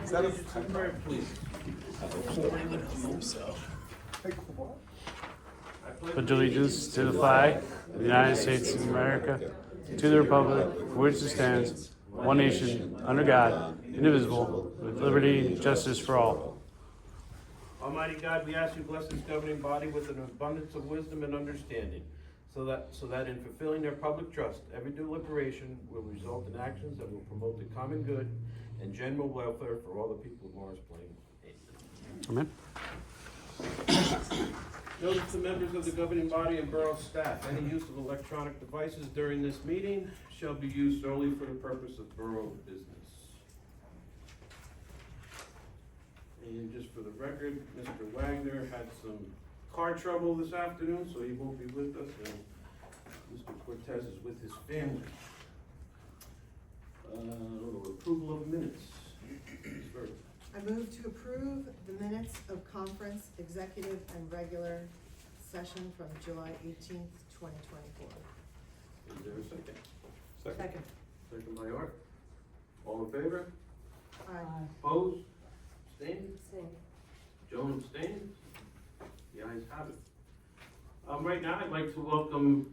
Is that a prayer, please? Pledge allegiance to the flag of the United States of America, to the republic for which it stands, one nation, under God, indivisible, with liberty and justice for all. Almighty God, we ask you bless this governing body with an abundance of wisdom and understanding, so that in fulfilling their public trust, every deliberation will result in actions that will promote the common good and general welfare for all the people of Morris Plain. Amen. Notice to members of the governing body and borough staff, any use of electronic devices during this meeting shall be used solely for the purpose of borough business. And just for the record, Mr. Wagner had some car trouble this afternoon, so he won't be with us, and Mr. Cortez is with his family. Approval of minutes. Ms. Verga. I move to approve the minutes of conference, executive, and regular session from July 18th, 2024. Is there a second? Second. Second by Art. All in favor? Aye. Opposed? Abstained? Abstain. Joan abstained? The ayes have it. Right now, I'd like to welcome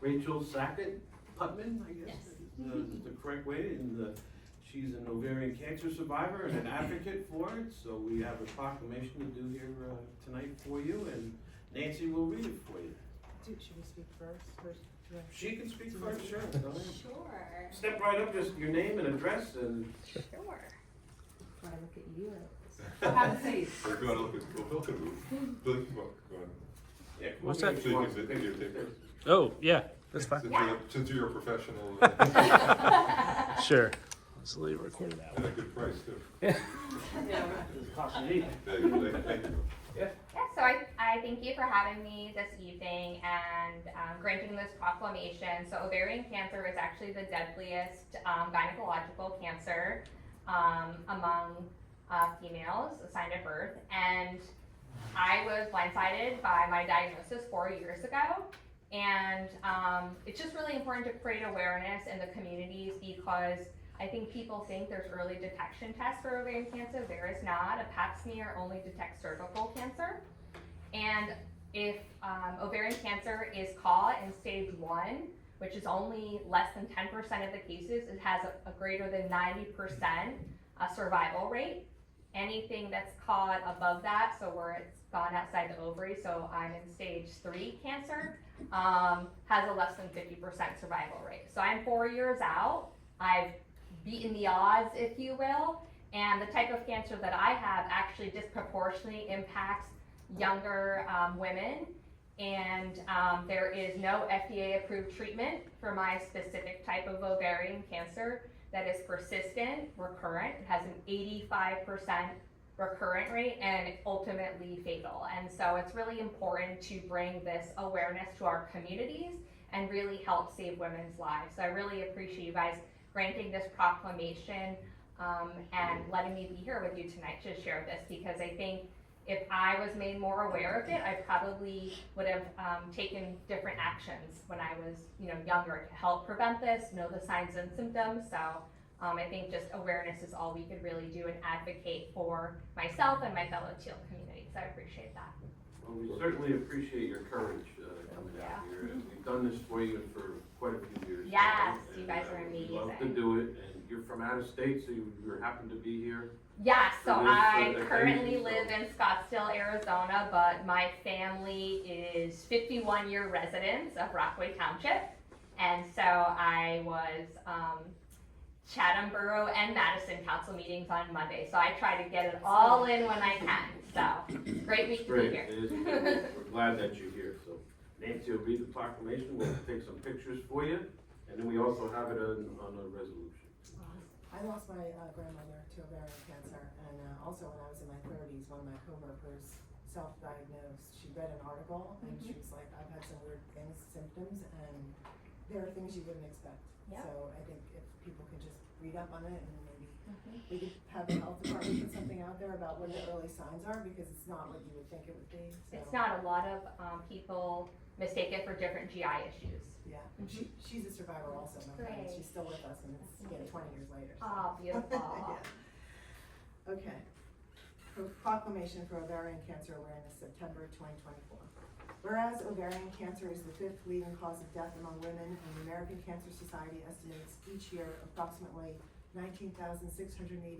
Rachel Sackett Putman, I guess is the correct way, and she's an ovarian cancer survivor and an advocate for it, so we have a proclamation to do here tonight for you, and Nancy will read it for you. Should we speak first? She can speak first, sure. Go ahead. Sure. Step right up, just your name and address, and Sure. Do I look at you or? Have a seat. Or if you want to look at, Bill can move. Bill, come on, go on. yeah. What's come on, that? if So you you want. can videotape it. Oh, yeah, that's fine. Since you're a professional, Sure. Let's leave record that at one. a good price too. It's costing me. Thank you. Yeah, so I thank you for having me this evening and granting this proclamation. So ovarian cancer is actually the deadliest gynecological cancer among females assigned at birth. And I was blindsided by my diagnosis 4 years ago. And it's just really important to create awareness in the communities because I think people think there's early detection tests for ovarian cancer. There is not. A pap smear only detects cervical cancer. And if ovarian cancer is caught in stage 1, which is only less than 10% of the cases, it has a greater than 90% survival rate. Anything that's caught above that, so where it's gone outside the ovary, so I'm in stage 3 cancer, has a less than 50% survival rate. So I'm 4 years out. I've beaten the odds, if you will, and the type of cancer that I have actually disproportionately impacts younger women, and there is no FDA-approved treatment for my specific type of ovarian cancer that is persistent, recurrent. It has an 85% recurrent rate and ultimately fatal. And so it's really important to bring this awareness to our communities and really help save women's lives. So I really appreciate you guys granting this proclamation and letting me be here with you tonight to share this, because I think if I was made more aware of it, I probably would have taken different actions when I was, younger to help prevent this, know the signs and symptoms. So I think just awareness is all we could really do and advocate for myself and my fellow Teal community. So I appreciate that. Well, we certainly appreciate your courage coming out here. And we've done this for you for quite a few years. Yes, now, you and, guys are We love to amazing. do it, and you're from out of state, so you happen to be here. Yeah, so For this, I occasion, currently so- live in Scottsdale, Arizona, but my family is 51-year residents of Rockaway Township. And so I was Chatham Borough and Madison council meetings on Monday. So I try to get it all in when I can. So great week to be Great, here. it is. We're glad that you're here. So Nancy will read the proclamation, we'll take some pictures for you, and then we also have it on a resolution. I lost my grandmother to ovarian cancer, and also when I was in my 30s, one of my coworkers self-diagnosed. She read an article, and she was like, I've had some weird things, symptoms, and there are things you wouldn't expect. Yeah. So I think if people could just read up on it, and maybe we could have the health department put something out there about what the early signs are, because it's not what you would think it would be. So. It's not. A lot of people mistake it for different GI issues. Yeah, and she's a survivor also, my friend. Great. She's still with us, and it's 20 years later. So. Oh, beautiful. Yeah. Okay. Proclamation for Ovarian Cancer Awareness, September 2024. Whereas ovarian cancer is the 5th leading cause of death among women, and the American Cancer Society estimates each year approximately 19,680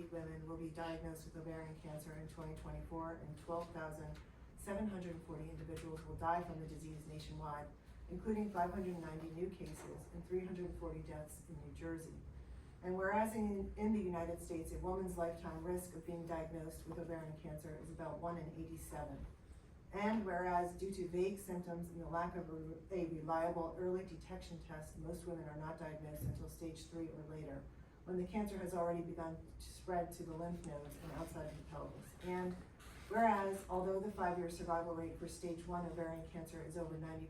women will be diagnosed with ovarian cancer in 2024, and 12,740 individuals will die from the disease nationwide, including 590 new cases and 340 deaths in New Jersey. And whereas in the United States, a woman's lifetime risk of being diagnosed with ovarian cancer is about 1 in 87. And whereas due to vague symptoms and the lack of a reliable early detection test, most women are not diagnosed until stage 3 or later, when the cancer has already begun to spread to the lymph nodes and outside of the pelvis. And whereas, although the 5-year survival rate for stage 1 ovarian cancer is over 90%,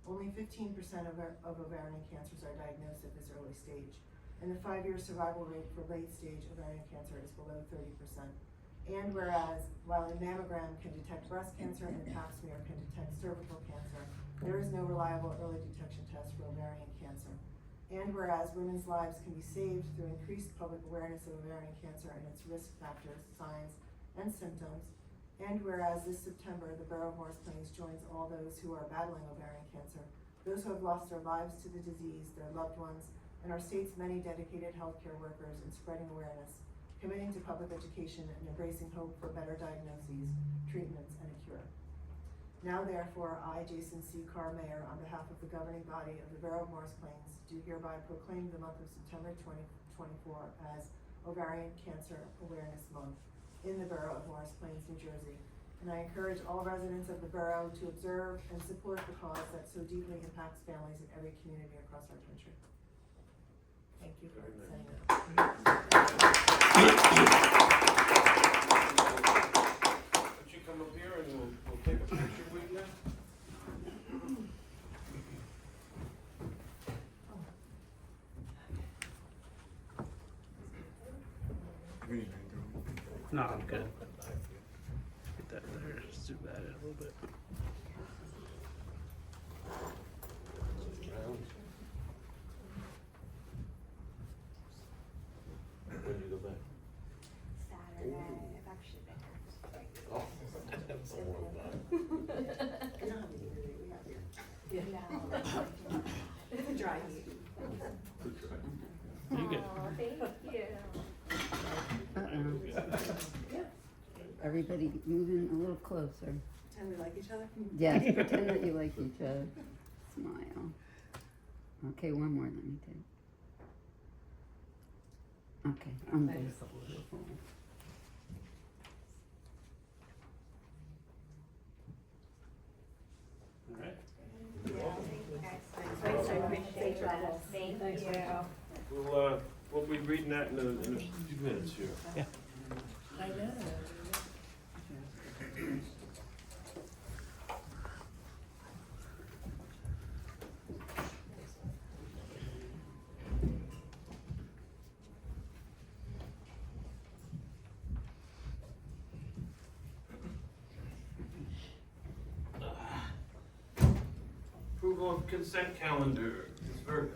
only 15% of ovarian cancers are diagnosed at this early stage. And the 5-year survival rate for late stage ovarian cancer is below 30%. And whereas, while a mammogram can detect breast cancer and a pap smear can detect cervical cancer, there is no reliable early detection test for ovarian cancer. And whereas women's lives can be saved through increased public awareness of ovarian cancer and its risk factors, signs, and symptoms. And whereas this September, the Borough of Morris Plains joins all those who are battling ovarian cancer, those who have lost their lives to the disease, their loved ones, and our state's many dedicated healthcare workers in spreading awareness, committing to public education, and embracing hope for better diagnoses, treatments, and a cure. Now therefore, I, Jason C. Carr, Mayor, on behalf of the governing body of the Borough of Morris Plains, do hereby proclaim the month of September 2024 as Ovarian Cancer Awareness Month in the Borough of Morris Plains, New Jersey. And I encourage all residents of the borough to observe and support the cause that so deeply impacts families in every community across our country. Thank you for saying that. Would you come up here and we'll take a picture with you? No, I'm good. Get that there. Zoom that in a little bit. When do you go back? Saturday, I've actually been here. Oh, that's a long time. You don't have to do it, we have here. No. It's a dry heat. You good? Oh, thank you. Everybody moving a little closer. Pretend we like each other? Yes, pretend that you like each other. Smile. Okay, one more, let me take. Okay, I'm good. All right. I appreciate that. Thank you. We'll be reading that in a few minutes here. Yeah. I know. Approval of consent calendar, Ms. Verga.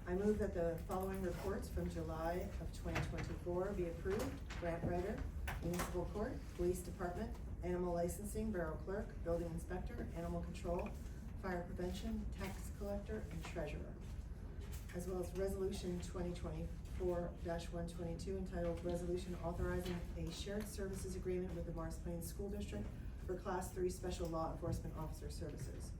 I move that the following reports from July of 2024 be approved. Grant writer, municipal court, police department, animal licensing, borough clerk, building inspector, animal control, fire prevention, tax collector, and treasurer. As well as resolution 2024-122 entitled Resolution Authorizing a Shared Services Agreement with the Morris Plains School District for Class 3 Special Law Enforcement Officer Services.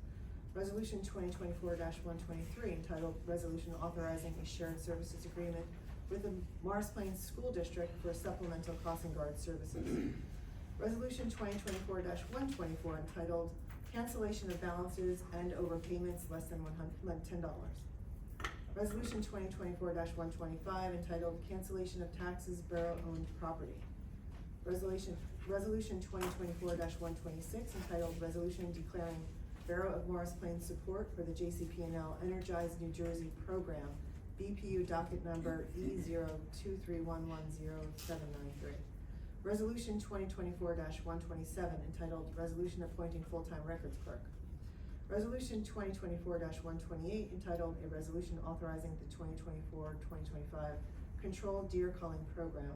Resolution 2024-123 entitled Resolution Authorizing a Shared Services Agreement with the Morris Plains School District for Supplemental Crossing Guard Services. Resolution 2024-124 entitled Cancellation of Balances and Overpayments Less than $10. Resolution 2024-125 entitled Cancellation of Taxes Borough-Owned Property. Resolution 2024-126 entitled Resolution Declaring Borough of Morris Plains support for the JCP&L Energized New Jersey program, BPU docket number E023110-793. Resolution 2024-127 entitled Resolution Appointing Full-Time Records Clerk. Resolution 2024-128 entitled A Resolution Authorizing the 2024-2025 controlled deer culling program.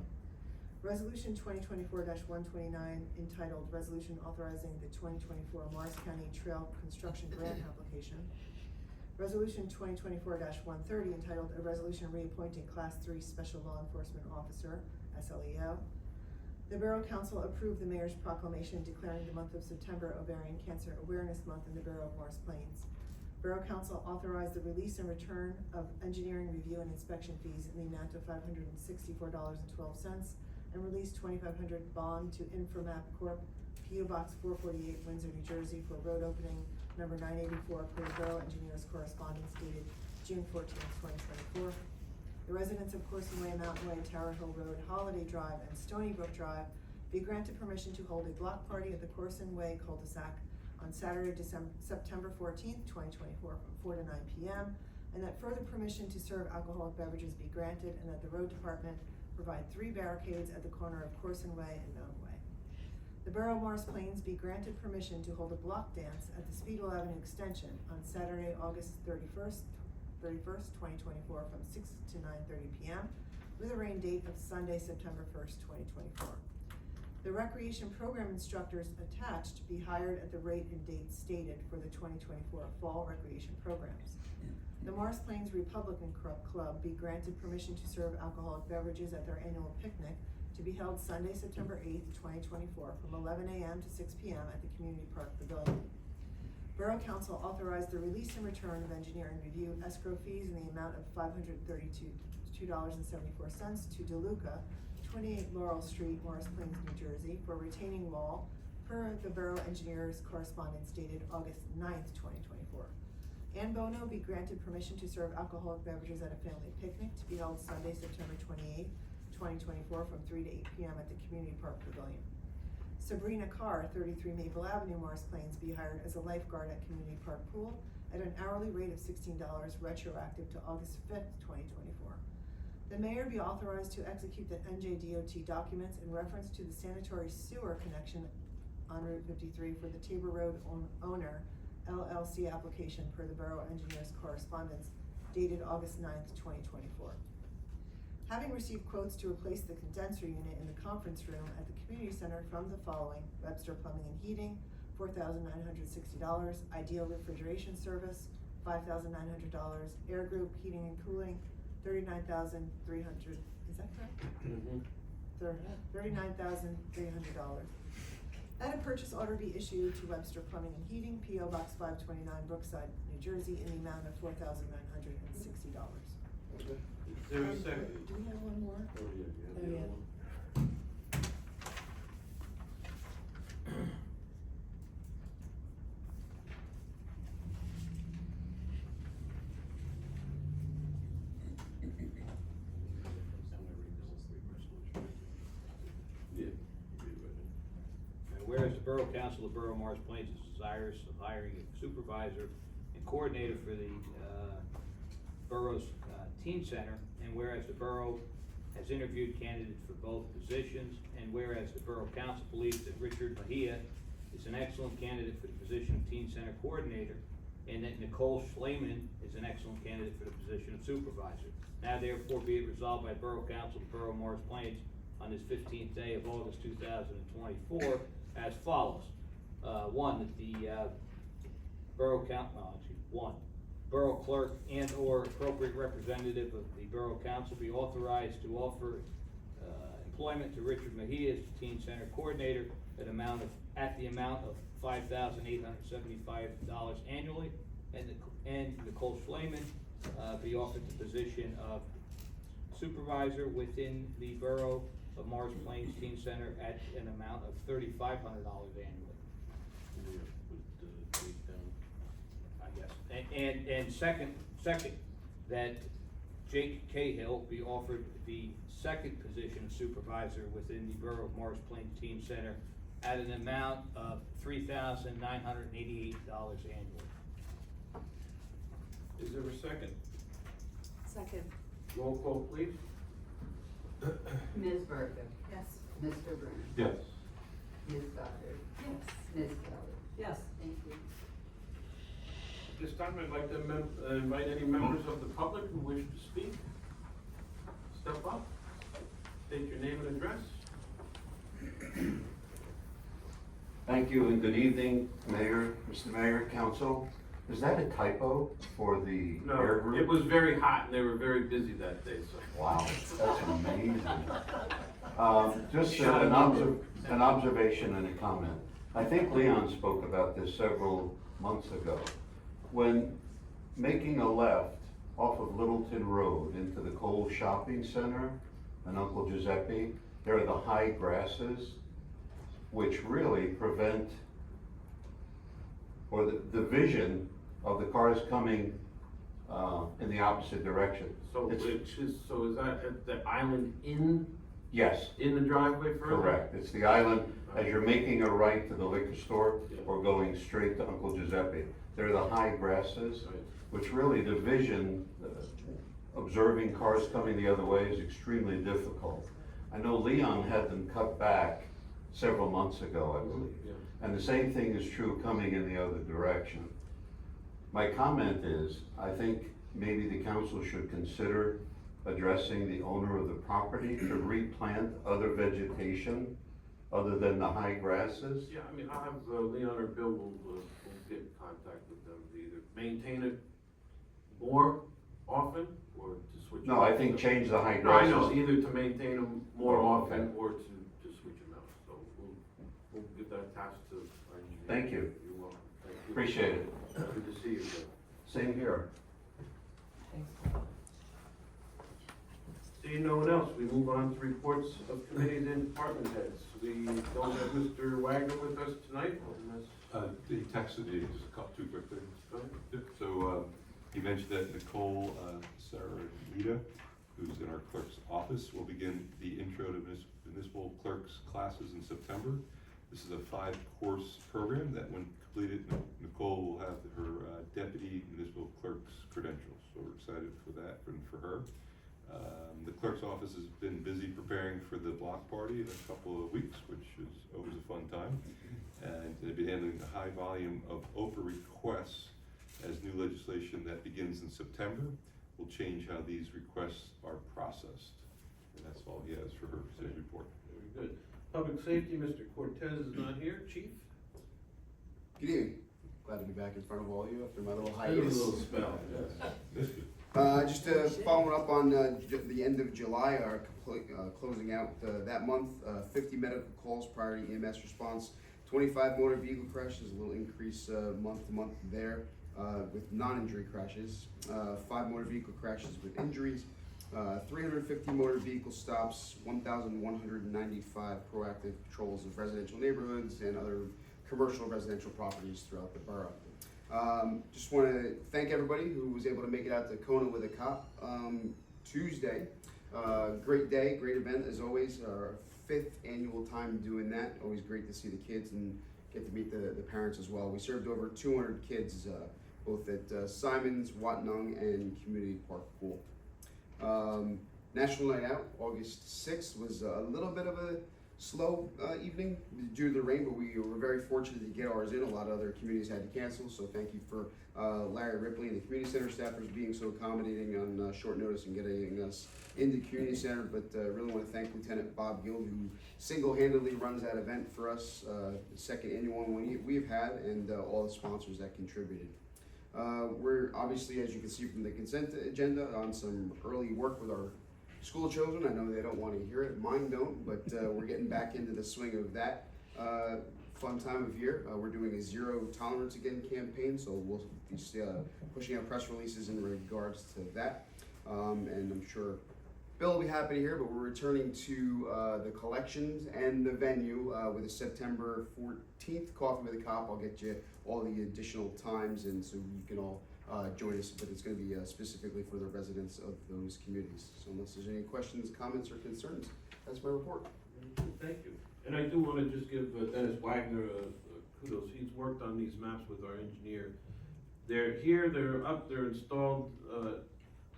Resolution 2024-129 entitled Resolution Authorizing the 2024 Morris County Trail Construction Grant Application. Resolution 2024-130 entitled A Resolution Reappointing Class 3 Special Law Enforcement Officer, SLEO. The Borough Council approved the Mayor's proclamation declaring the month of September Ovarian Cancer Awareness Month in the Borough of Morris Plains. Borough Council authorized the release and return of engineering review and inspection fees in the amount of $564.12 and released $2,500 bond to Inframap Corp., P.O. Box 448, Windsor, New Jersey, for road opening number 984 per the Borough Engineers Correspondence dated June 14, 2024. The residents of Corson Way, Mountain Way, Tower Hill Road, Holiday Drive, and Stony Brook Drive be granted permission to hold a block party at the Corson Way cul-de-sac on Saturday, September 14th, 2024, from 4 to 9 p.m., and that further permission to serve alcoholic beverages be granted, and that the road department provide 3 barricades at the corner of Corson Way and Mountain Way. The Borough of Morris Plains be granted permission to hold a block dance at the Speedwell Avenue Extension on Saturday, August 31st, 2024, from 6 to 9:30 p.m., with a rain date of Sunday, September 1st, 2024. The recreation program instructors attached be hired at the rate and date stated for the 2024 fall recreation programs. The Morris Plains Republican Club be granted permission to serve alcoholic beverages at their annual picnic to be held Sunday, September 8th, 2024, from 11 a.m. to 6 p.m. at the Community Park Pavilion. Borough Council authorized the release and return of engineering review escrow fees in the amount of $532.74 to DeLuca, 28 Laurel Street, Morris Plains, New Jersey, for retaining wall per the Borough Engineers Correspondence dated August 9th, 2024. Ann Bono be granted permission to serve alcoholic beverages at a family picnic to be held Sunday, September 28th, 2024, from 3 to 8 p.m. at the Community Park Pavilion. Sabrina Carr, 33 Maple Avenue, Morris Plains, be hired as a lifeguard at Community Park Pool at an hourly rate of $16 retroactive to August 5th, 2024. The mayor be authorized to execute the NJDOT documents in reference to the sanitary sewer connection on Route 53 for the Tabor Road owner LLC application per the Borough Engineers Correspondence dated August 9th, 2024. Having received quotes to replace the condenser unit in the conference room at the community center from the following: Webster Plumbing and Heating, $4,960, Ideal Refrigeration Service, $5,900, Air Group Heating and Cooling, $39,300, is that correct? Mm-hmm. $39,300. That a purchase order be issued to Webster Plumbing and Heating, P.O. Box 529, Brookside, New Jersey, in the amount of $4,960. Okay. Is there a second? Do we have one more? Oh, yeah, Oh, the yeah. other one. Yeah. And whereas the Borough Council of the Borough of Morris Plains is desirous of hiring a supervisor and coordinator for the borough's teen center, and whereas the borough has interviewed candidates for both positions, and whereas the Borough Council believes that Richard Mejia is an excellent candidate for the position of teen center coordinator, and that Nicole Schleiman is an excellent candidate for the position of supervisor. Now therefore be it resolved by Borough Council of the Borough of Morris Plains on this 15th day of August 2024 as follows. One, that the Borough Clerk and or appropriate representative of the Borough Council be authorized to offer employment to Richard Mejia as the Teen Center Coordinator at the amount of $5,875 annually, and Nicole Schleiman be offered the position of supervisor within the Borough of Morris Plains Teen Center at an amount of $3,500 annually. I guess. And second, that Jake Cahill be offered the second position of supervisor within the Borough of Morris Plains Teen Center at an amount of $3,988 annually. Is there a second? Second. Roll call, please. Ms. Verga, Yes. Mr. Bruhn, Yes. Ms. Goddard, Yes. Ms. Keller. Yes. Thank you. This time I'd like to invite any members of the public who wish to speak. step up, state your name and address. Thank you and good evening, Mayor, Mr. Mayor, Council. Is that a typo for the air No, group? it was very hot and they were very busy that day, so. Wow, that's amazing. Just Shut an up. an observation and a comment. I think Leon spoke about this several months ago. When making a left off of Littleton Road into the Cole Shopping Center and Uncle Giuseppe, there are the high grasses which really prevent, or the vision of the cars coming in the opposite direction. So It's- so is that at the island in Yes, the driveway further? correct. It's the island as you're making a right to the liquor store Yeah. or going straight to Uncle Giuseppe. They're the high grasses, Right. which really the vision, observing cars coming the other way is extremely difficult. I know Leon had them cut back several months ago, I believe. Yeah. And the same thing is true coming in the other direction. My comment is, I think maybe the council should consider addressing the owner of the property to replant other vegetation other than the high grasses. Yeah, I mean, I'll have Leon or Bill will get in contact with them to either maintain it more often or to switch. No, them I out. think change the high No, I know, grasses. either to maintain them more Oh, often okay. or to switch them out. So we'll get that attached to our engineer. Thank you. You're welcome. Thank you. Appreciate it. Good to see you, Bill. Same here. Seeing no one else, we move on to reports of committees and department heads. We don't have Mr. Wagner with us tonight, unless, He texted me, just a couple, 2 quick things. go ahead. Yep, so, he mentioned that Nicole, Sarah Rita, who's in our clerk's office, will begin the intro to municipal clerks classes in September. This is a 5-course program that when completed, Nicole will have her deputy municipal clerk's credentials. So we're excited for that and for her. The clerk's office has been busy preparing for the block party in a couple of weeks, which is always a fun time. And they've been handling a high volume of OPA requests as new legislation that begins in September will change how these requests are processed. And that's all he has for her his report. Very good. Public safety, Mr. Cortez is not here. Chief? Good evening. Glad to be back in front of all of you after my little Took a hiatus. little spell, yes. Just following up on the end of July, our closing out that month, 50 medical calls, priority EMS response, 25 motor vehicle crashes, a little increase month to month there with non-injury crashes, 5 motor vehicle crashes with injuries, 350 motor vehicle stops, 1,195 proactive patrols of residential neighborhoods and other commercial residential properties throughout the borough. Just want to thank everybody who was able to make it out to Kona with a cop Tuesday. Great day, great event as always. Our 5th annual time doing that. Always great to see the kids and get to meet the parents as well. We served over 200 kids both at Simon's, Watnung, and Community Park Pool. National Night Out, August 6th, was a little bit of a slow evening due to the rain, but we were very fortunate to get ours in. A lot of other communities had to cancel, so thank you for Larry Ripley and the community center staffers being so accommodating on short notice and getting us into community center. But really want to thank Lieutenant Bob Gill, who single-handedly runs that event for us, the 2nd annual one we've had, and all the sponsors that contributed. We're obviously, as you can see from the consent agenda, on some early work with our school children. I know they don't want to hear it, mine don't, but we're getting back into the swing of that fun time of year. We're doing a Zero Tolerance Again campaign, so we'll be pushing out press releases in regards to that. And I'm sure Bill will be happy to hear, but we're returning to the collections and the venue with a September 14th Coffee with a Cop. I'll get you all the additional times, and so you can all join us, but it's going to be specifically for the residents of those communities. So unless there's any questions, comments, or concerns, that's my report. Thank you. And I do want to just give Dennis Wagner kudos. He's worked on these maps with our engineer. They're here, they're up, they're installed,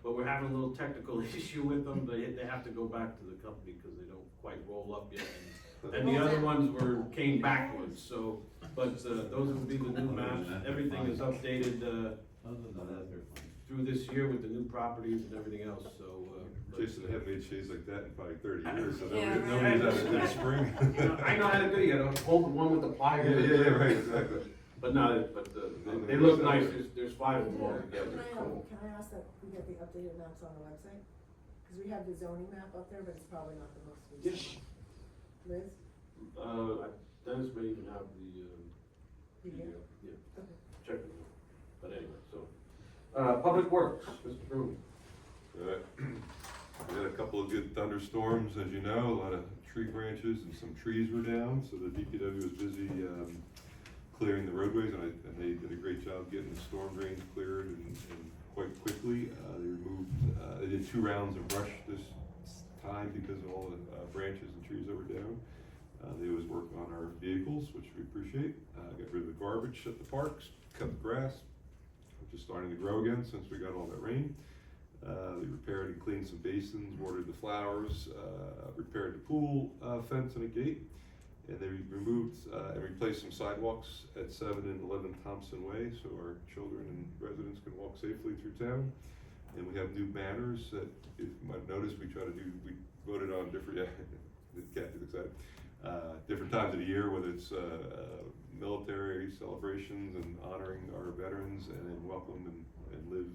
but we're having a little technical issue with them. They have to go back to the company because they don't quite roll up yet. And the other ones came backwards, so, but those will be the new maps. Everything is updated. Other than that, they're fine. through this year with the new properties and everything else, so, Jason, I haven't made shades like that in probably 30 years, so Yeah, nobody's had a good spring. You know, I know how to do it, you gotta hold the one with the pliers. Yeah, right, exactly. But no, they look nice, there's 5 of them all together. Can I ask that we get the updated maps on the website? Cause we have the zoning map up there, but it's probably not the most recent. Liz? Dennis may even have the, You do? yeah, Okay. check it out. But anyway, so, Public Works, Mr. Bruhn. We had a couple of good thunderstorms, as you know, a lot of tree branches and some trees were down, so the DPW was busy clearing the roadways, and they did a great job getting the storm drains cleared and quite quickly. They did 2 rounds of brush this time because of all the branches and trees that were down. They always work on our vehicles, which we appreciate. Got rid of the garbage at the parks, cut the grass, which is starting to grow again since we got all that rain. They repaired and cleaned some basins, watered the flowers, repaired the pool fence and a gate, and they removed and replaced some sidewalks at 7 and 11 Thompson Way, so our children and residents can walk safely through town. And we have new banners that, if you might notice, we voted on different, Kathy's excited, different times of the year, whether it's military celebrations and honoring our veterans, and then welcome and live,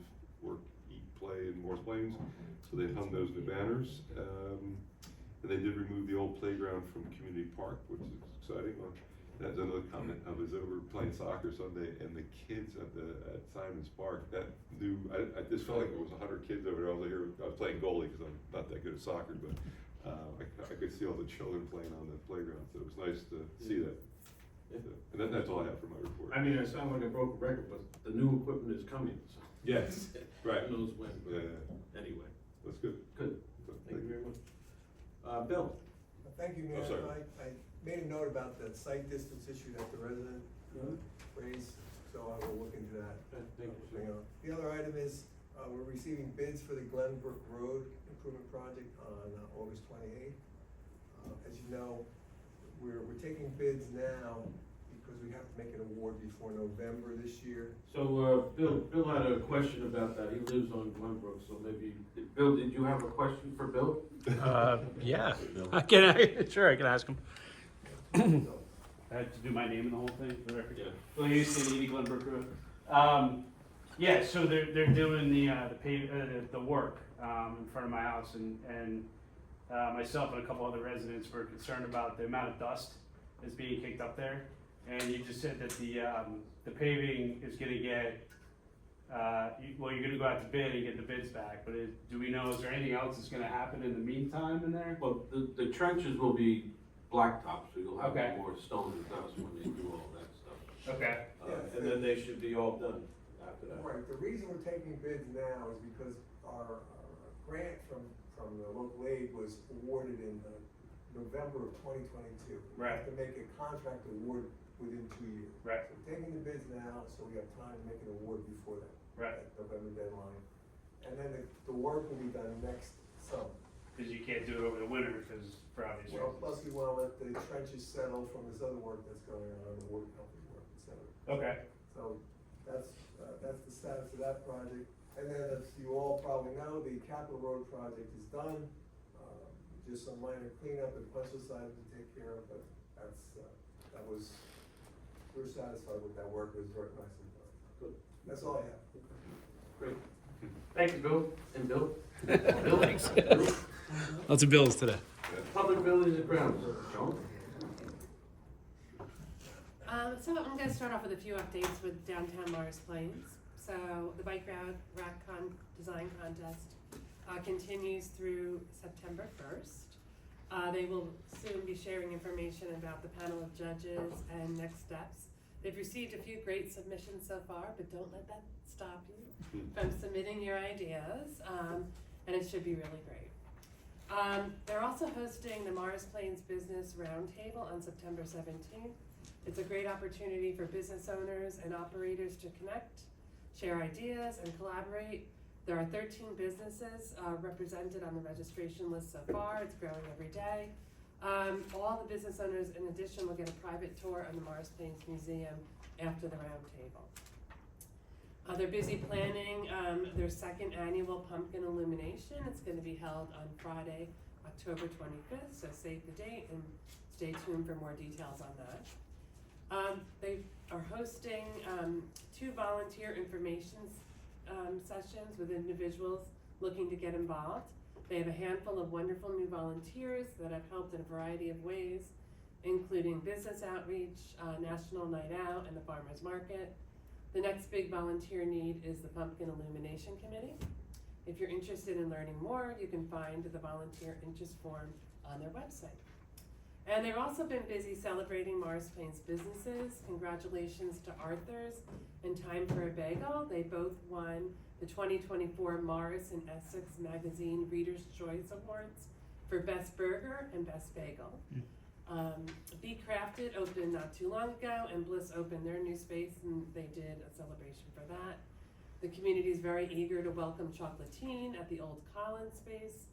work, eat, play in Morris Plains. So they hung those new banners. And they did remove the old playground from Community Park, which is exciting. That's another comment. I was over playing soccer Sunday, and the kids at Simon's Park, I just felt like there was 100 kids over there. I was playing goalie because I'm not that good at soccer, but I could see all the children playing on the playground, so it was nice to see that. And that's all I have for my report. I mean, I sound like a broken record, but the new equipment is coming, so. Yes, right. Who knows when, but anyway, That's good. good, thank you very much. Bill? Thank you, Mayor. Oh, sorry. I made a note about the site distance issue that the resident raised, so I will look into that. Thank you, sir. The other item is, we're receiving bids for the Glenbrook Road Improvement Project on August 28th. As you know, we're taking bids now because we have to make an award before November this year. So, Bill had a question about that, he lives on Glenbrook, so maybe, Bill, did you have a question for Bill? Yeah, sure, I can ask him. I had to do my name in the whole thing for the record. Yeah. Well, you used to 80 Glenbrook Road. Yeah, so they're doing the work in front of my house, and myself and a couple other residents were concerned about the amount of dust that's being kicked up there. And you just said that the paving is going to get you're going to go out to bid and get the bids back. But do we know, is there anything else that's going to happen in the meantime in there? Well, the trenches will be blacktop, so you'll have Okay. more stone and dust when they do all that stuff. Okay. And then they should be all done after that. Right, the reason we're taking bids now is because our grant from the local aid was awarded in November of 2022. We Right. have to make a contract award within 2 years. Right. So we're taking the bids now, so we have time to make an award before that. Right. that November deadline. And then the work will be done next summer. Because you can't do it over the winter because for obvious Well, reasons. plus we wanna let the trenches settle from this other work that's going on, the water company work, et cetera. Okay. So that's the status of that project. And then, as you all probably know, the Capitol Road project is done. Just some minor cleanup and punch list items to take care of, but we're satisfied with that work, it was very nicely done. Good. That's all I have. Great. Thank you, Bill. And Bill? Bill? Thanks. Lots of bills today. Public buildings and grounds, Joan? So I'm going to start off with a few updates with downtown Morris Plains. So the bike route rack design contest continues through September 1st. They will soon be sharing information about the panel of judges and next steps. They've received a few great submissions so far, but don't let that stop you from submitting your ideas, and it should be really great. They're also hosting the Morris Plains Business Roundtable on September 17th. It's a great opportunity for business owners and operators to connect, share ideas, and collaborate. There are 13 businesses represented on the registration list so far. It's growing every day. All the business owners, in addition, will get a private tour of the Morris Plains Museum after the roundtable. They're busy planning their second annual pumpkin illumination. It's going to be held on Friday, October 25th, so save the date and stay tuned for more details on that. They are hosting 2 volunteer information sessions with individuals looking to get involved. They have a handful of wonderful new volunteers that have helped in a variety of ways, including business outreach, National Night Out, and the Farmers Market. The next big volunteer need is the Pumpkin Illumination Committee. If you're interested in learning more, you can find the volunteer interest form on their website. And they've also been busy celebrating Morris Plains businesses. Congratulations to Arthur's and Time for a Bagel. They both won the 2024 Morris and Essex Magazine Reader's Choice Awards for Best Burger and Best Bagel. Be Crafted opened not too long ago, and Bliss opened their new space, and they did a celebration for that. The community is very eager to welcome Chocolatine at the Old Collins space,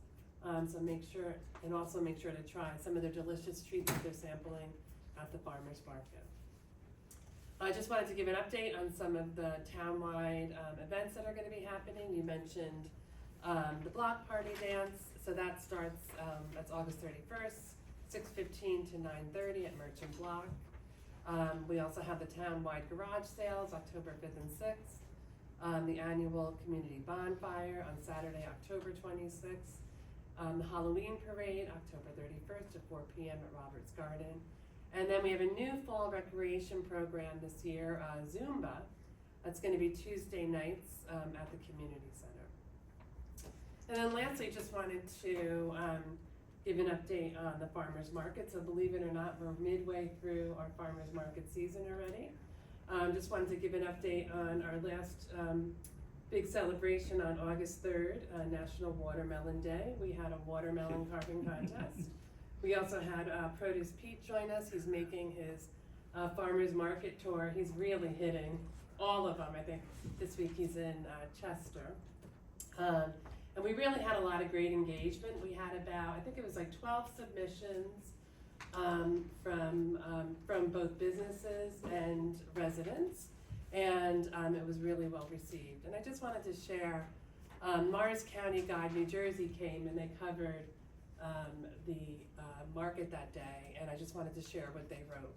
so make sure to try some of their delicious treats that they're sampling at the Farmers Market. I just wanted to give an update on some of the townwide events that are going to be happening. You mentioned the block party dance, so that starts, that's August 31st. 6:15 to 9:30 at Merchant Block. We also have the town-wide garage sales, October 5th and 6th. The annual community bonfire on Saturday, October 26th. The Halloween parade, October 31st at 4 p.m. at Roberts Garden. And then we have a new fall recreation program this year, Zumba. That's going to be Tuesday nights at the community center. And then lastly, just wanted to give an update on the farmers market. So believe it or not, we're midway through our farmers market season already. Just wanted to give an update on our last big celebration on August 3rd, National Watermelon Day. We had a watermelon carving contest. We also had Produce Pete join us. He's making his farmers market tour. He's really hitting all of them. I think this week he's in Chester. And we really had a lot of great engagement. We had about, I think it was like 12 submissions from both businesses and residents, and it was really well received. And I just wanted to share, Morris County Guide New Jersey came and they covered the market that day, and I just wanted to share what they wrote.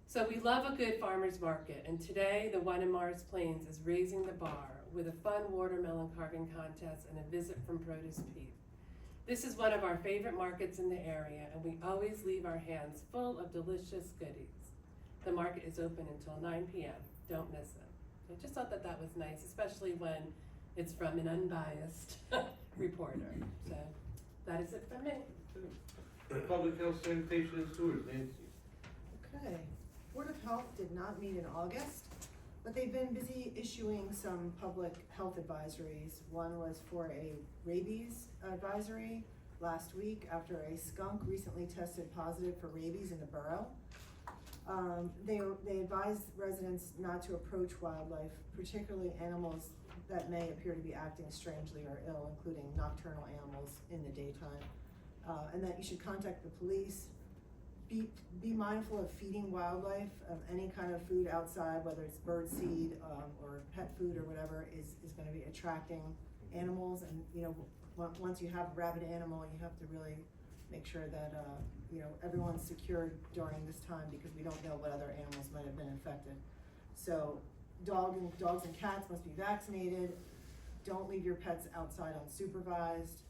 So we love a good farmer's market, and today the one in Morris Plains is raising the bar with a fun watermelon carving contest and a visit from Produce Pete. This is one of our favorite markets in the area, and we always leave our hands full of delicious goodies. The market is open until 9 p.m. Don't miss it. I just thought that that was nice, especially when it's from an unbiased reporter. So that is it from me. Public Health, Sanitation, and Sewers, Nancy. Okay. Board of Health did not meet in August, but they've been busy issuing some public health advisories. One was for a rabies advisory last week after a skunk recently tested positive for rabies in the borough. They advised residents not to approach wildlife, particularly animals that may appear to be acting strangely or ill, including nocturnal animals in the daytime, and that you should contact the police. Be mindful of feeding wildlife. Any kind of food outside, whether it's bird seed or pet food or whatever, is going to be attracting animals. And once you have a rabid animal, you have to really make sure that everyone's secured during this time, because we don't know what other animals might have been infected. So dogs and cats must be vaccinated. Don't leave your pets outside unsupervised.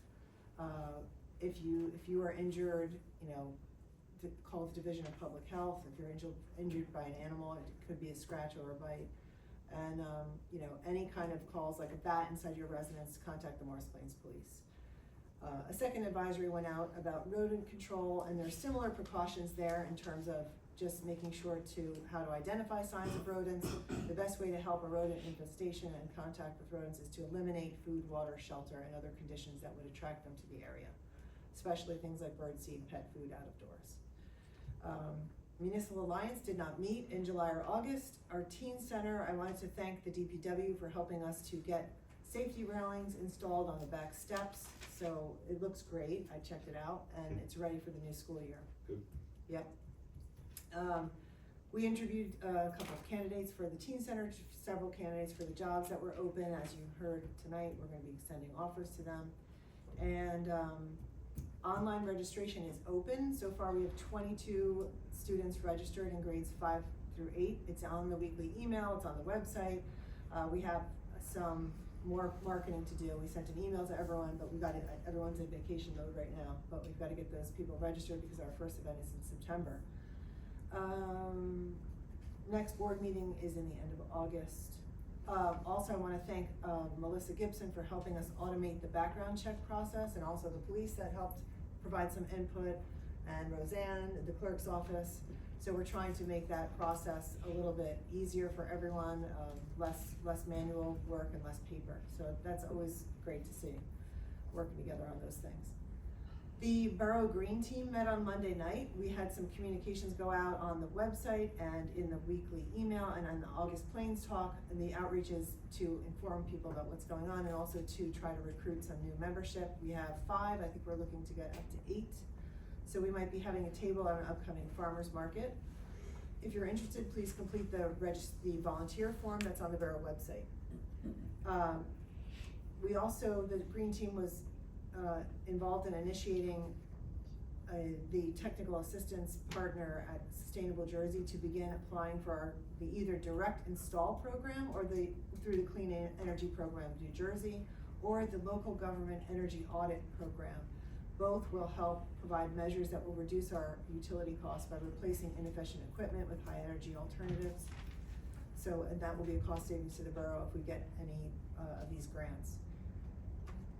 If you are injured, call the Division of Public Health. If you're injured by an animal, it could be a scratch or a bite. And any kind of calls like a bat inside your residence, contact the Morris Plains Police. A second advisory went out about rodent control, and there's similar precautions there in terms of just making sure how to identify signs of rodents. The best way to help a rodent infestation and contact with rodents is to eliminate food, water, shelter, and other conditions that would attract them to the area, especially things like birdseed, pet food out of doors. Municipal Alliance did not meet in July or August. Our teen center, I wanted to thank the DPW for helping us to get safety railings installed on the back steps. So it looks great. I checked it out, and it's ready for the new school year. Good. Yep. We interviewed a couple of candidates for the teen center, several candidates for the jobs that were open. As you heard tonight, we're gonna be sending offers to them. And online registration is open. So far, we have 22 students registered in grades 5 through 8. It's on the weekly email, it's on the website. We have some more marketing to do. We sent an email to everyone, but everyone's in vacation mode right now, but we've got to get those people registered because our first event is in September. Next board meeting is in the end of August. Also, I want to thank Melissa Gibson for helping us automate the background check process, and also the police that helped provide some input, and Roseanne, the clerk's office. So we're trying to make that process a little bit easier for everyone, less manual work and less paper. So that's always great to see, working together on those things. The Borough Green Team met on Monday night. We had some communications go out on the website and in the weekly email and on the August Plains talk, and the outreach is to inform people about what's going on and also to try to recruit some new membership. We have 5, I think we're looking to get up to 8. So we might be having a table on an upcoming farmer's market. If you're interested, please complete the volunteer form that's on the Borough website. The Green Team was involved in initiating the technical assistance partner at Sustainable Jersey to begin applying for the either direct install program or through the Clean Energy Program of New Jersey, or the local government energy audit program. Both will help provide measures that will reduce our utility costs by replacing inefficient equipment with high energy alternatives. So, and that will be a cost savings to the borough if we get any of these grants.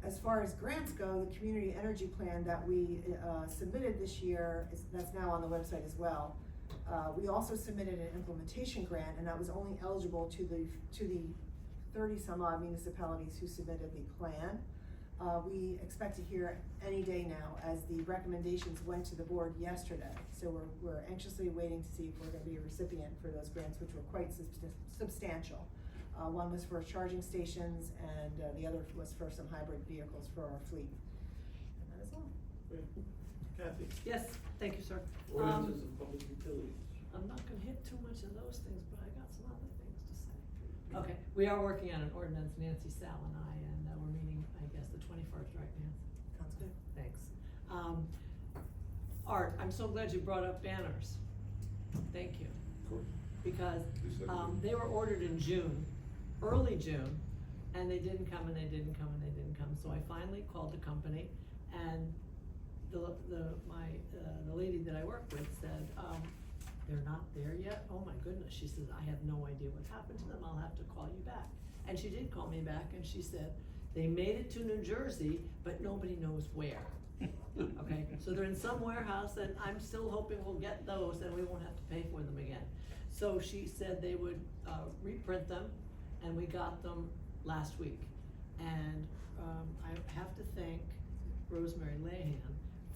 As far as grants go, the community energy plan that we submitted this year, that's now on the website as well. We also submitted an implementation grant, and that was only eligible to the 30 some odd municipalities who submitted the plan. We expect to hear any day now, as the recommendations went to the board yesterday. So we're anxiously waiting to see if we're going to be a recipient for those grants, which were quite substantial. One was for charging stations, and the other was for some hybrid vehicles for our fleet. And that is all. Great. Kathy? Yes, thank you, sir. Ordinances and public utilities. I'm not gonna hit too much of those things, but I got some other things to say. Okay, we are working on an ordinance, Nancy, Sal, and I, and we're meeting, I guess, the 21st, right, Nancy? Sounds good. Thanks. Art, I'm so glad you brought up banners. Thank you. Of course. Because they were ordered in June, early June, and they didn't come and they didn't come and they didn't come. So I finally called the company, and the lady that I work with said, they're not there yet? Oh my goodness. She says, I have no idea what happened to them. I'll have to call you back. And she did call me back, and she said, they made it to New Jersey, but nobody knows where. Okay, so they're in some warehouse, and I'm still hoping we'll get those and we won't have to pay for them again. So she said they would reprint them, and we got them last week. And I have to thank Rosemary Lehan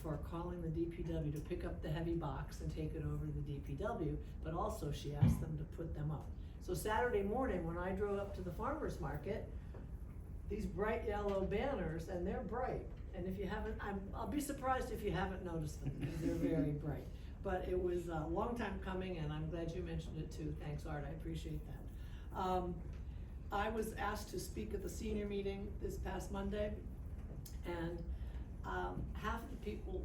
for calling the DPW to pick up the heavy box and take it over to the DPW, but also she asked them to put them up. So Saturday morning, when I drove up to the farmer's market, these bright yellow banners, and they're bright. And if you haven't, I'll be surprised if you haven't noticed them, because they're very bright. But it was a long time coming, and I'm glad you mentioned it too. Thanks, Art, I appreciate that. I was asked to speak at the senior meeting this past Monday, and half of the people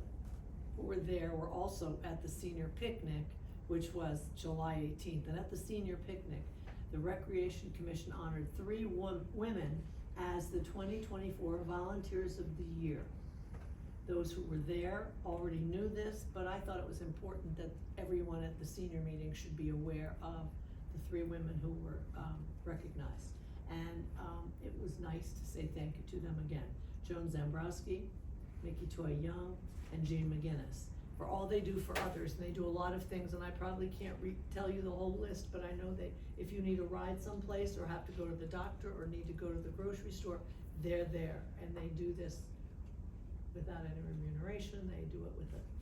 who were there were also at the senior picnic, which was July 18th. And at the senior picnic, the Recreation Commission honored 3 women as the 2024 Volunteers of the Year. Those who were there already knew this, but I thought it was important that everyone at the senior meeting should be aware of the 3 women who were recognized. And it was nice to say thank you to them again. Joan Zambrowski, Mickey Toy Young, and Jean McGinnis, for all they do for others. And they do a lot of things, and I probably can't tell you the whole list, but I know if you need a ride someplace or have to go to the doctor or need to go to the grocery store, they're there. And they do this without any remuneration. They do it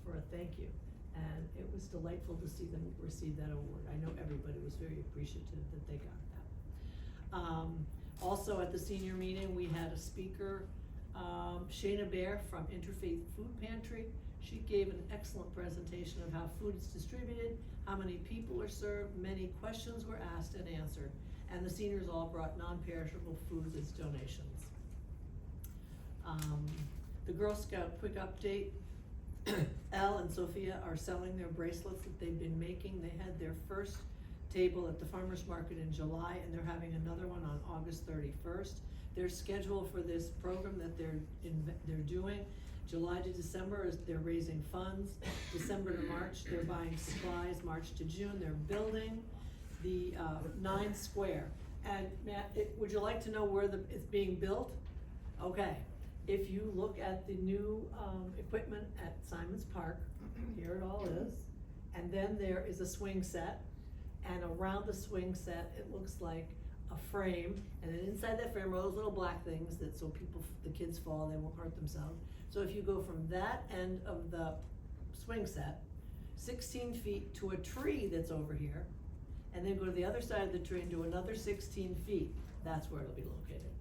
for a thank you. And it was delightful to see them receive that award. I know everybody was very appreciative that they got that. Also at the senior meeting, we had a speaker, Shayna Bear from Interfaith Food Pantry. She gave an excellent presentation of how food is distributed, how many people are served, many questions were asked and answered, and the seniors all brought non-perishable foods as donations. The Girl Scout quick update, Elle and Sophia are selling their bracelets that they've been making. They had their first table at the farmer's market in July, and they're having another one on August 31st. Their schedule for this program that they're doing, July to December is they're raising funds. December to March, they're buying supplies. March to June, they're building the 9 Square. And Matt, would you like to know where it's being built? Okay, if you look at the new equipment at Simon's Park, here it all is. And then there is a swing set. And around the swing set, it looks like a frame. And then inside that frame are those little black things that so the kids fall, they won't hurt themselves. So if you go from that end of the swing set, 16 feet to a tree that's over here, and then go to the other side of the tree and do another 16 feet, that's where it'll be located.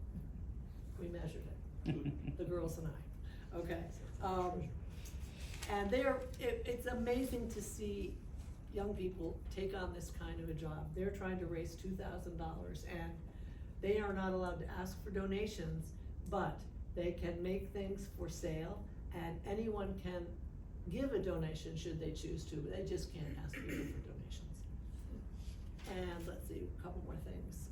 We measured it, the girls and I, okay. And it's amazing to see young people take on this kind of a job. They're trying to raise $2,000 and they are not allowed to ask for donations, but they can make things for sale and anyone can give a donation should they choose to, but they just can't ask people for donations. And let's see, a couple more things.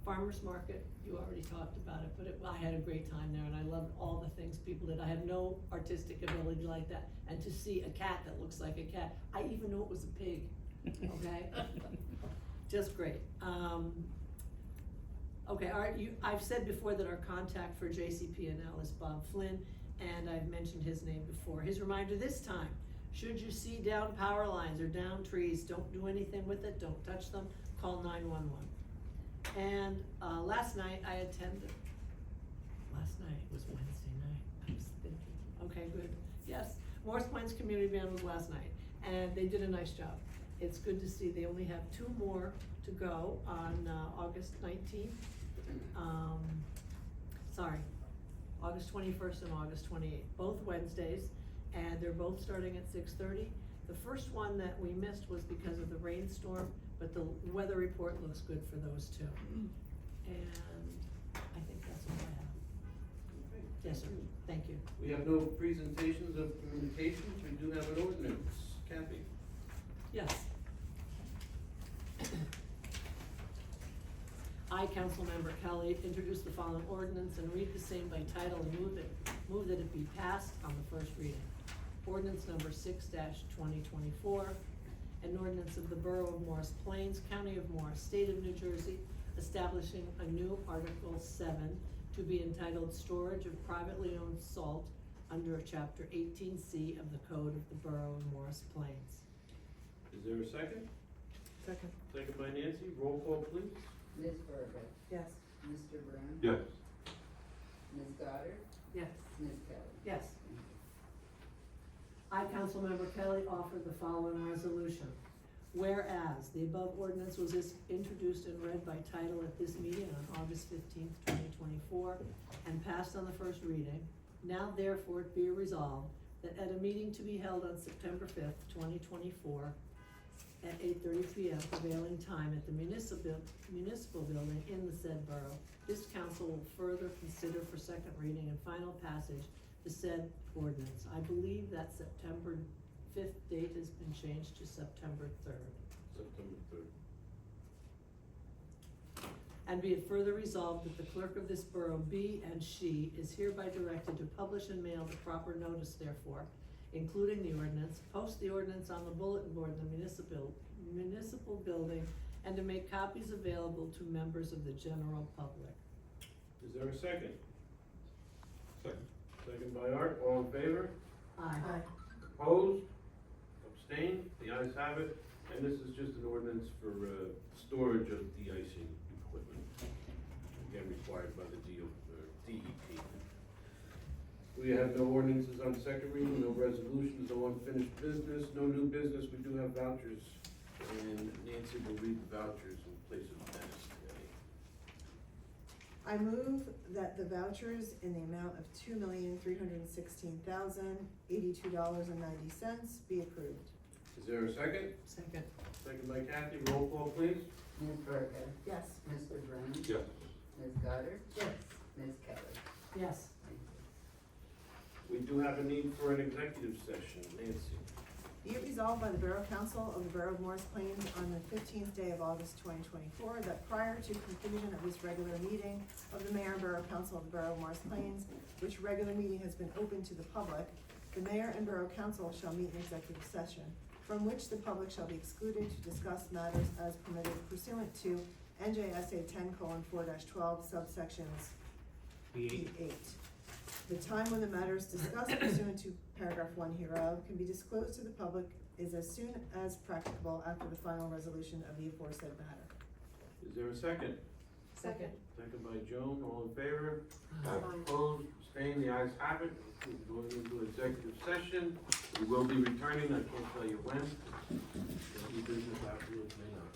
Farmer's market, you already talked about it, but I had a great time there and I loved all the things people did. I have no artistic ability like that. And to see a cat that looks like a cat, I even knew it was a pig, okay? Just great. Okay, I've said before that our contact for JCP&L is Bob Flynn, and I've mentioned his name before. His reminder this time, should you see down power lines or down trees, don't do anything with it, don't touch them, call 911. And last night it was Wednesday night, I was thinking, okay, good. Yes, Morris Plains Community Band was last night, and they did a nice job. It's good to see they only have 2 more to go on August 19th. August 21st and August 28th, both Wednesdays, and they're both starting at 6:30. The first one that we missed was because of the rainstorm, but the weather report looks good for those 2. And I think that's all I have. Okay. Yes, sir, thank you. We have no presentations of communications, we do have an ordinance. Kathy? Yes. I, Councilmember Kelly, introduce the following ordinance and read the same by title and move that it be passed on the first reading. Ordinance number 6-2024, an ordinance of the Borough of Morris Plains, County of Morris, State of New Jersey, establishing a new Article 7 to be entitled Storage of Privately Owned Salt under Chapter 18C of the Code of the Borough of Morris Plains. Is there a second? Second. Second by Nancy, roll call please. Ms. Verga, Yes. Mr. Bruhn, Yes. Ms. Goddard, Yes. Ms. Kelly. Yes. I, Councilmember Kelly, offer the following resolution. Whereas the above ordinance was introduced and read by title at this meeting on August 15th, 2024, and passed on the first reading, now therefore it be resolved that at a meeting to be held on September 5th, 2024, at 8:30 p.m. prevailing time at the municipal building in the said borough, this council will further consider for second reading and final passage the said ordinance. I believe that September 5th date has been changed to September 3rd. September 3rd. And be it further resolved that the clerk of this borough be and she is hereby directed to publish and mail the proper notice therefore, including the ordinance, post the ordinance on the bulletin board in the municipal building, and to make copies available to members of the general public. Is there a second? Second. Second by Art, all in favor? Aye. Opposed? Abstained? The ayes have it. And this is just an ordinance for storage of de-icing equipment, again required by the DEP. We have no ordinances on second reading, no resolutions, no unfinished business, no new business. We do have vouchers, and Nancy will read the vouchers in place of Dennis today. I move that the vouchers in the amount of $2,316,082.90 be approved. Is there a second? Second. Second by Kathy, roll call please. Ms. Verga, Yes. Mr. Bruhn, Yes. Ms. Goddard, Yes. Ms. Kelly. Yes. We do have a need for an executive session. Nancy. Be it resolved by the Borough Council of the Borough of Morris Plains on the 15th day of August 2024 that prior to conclusion of this regular meeting of the Mayor and Borough Council of the Borough of Morris Plains, which regular meeting has been open to the public, the Mayor and Borough Council shall meet in executive session, from which the public shall be excluded to discuss matters as permitted pursuant to NJSA 10:4-12 subsections B8. The time when the matter is discussed pursuant to paragraph 1 hereof can be disclosed to the public is as soon as practicable after the final resolution of the aforesaid matter. Is there a second? Second. Second by Joan, all in favor? Aye. Opposed, abstained, the ayes have it. We're going into executive session. We will be returning, I can't tell you when. Any business afterwards may not.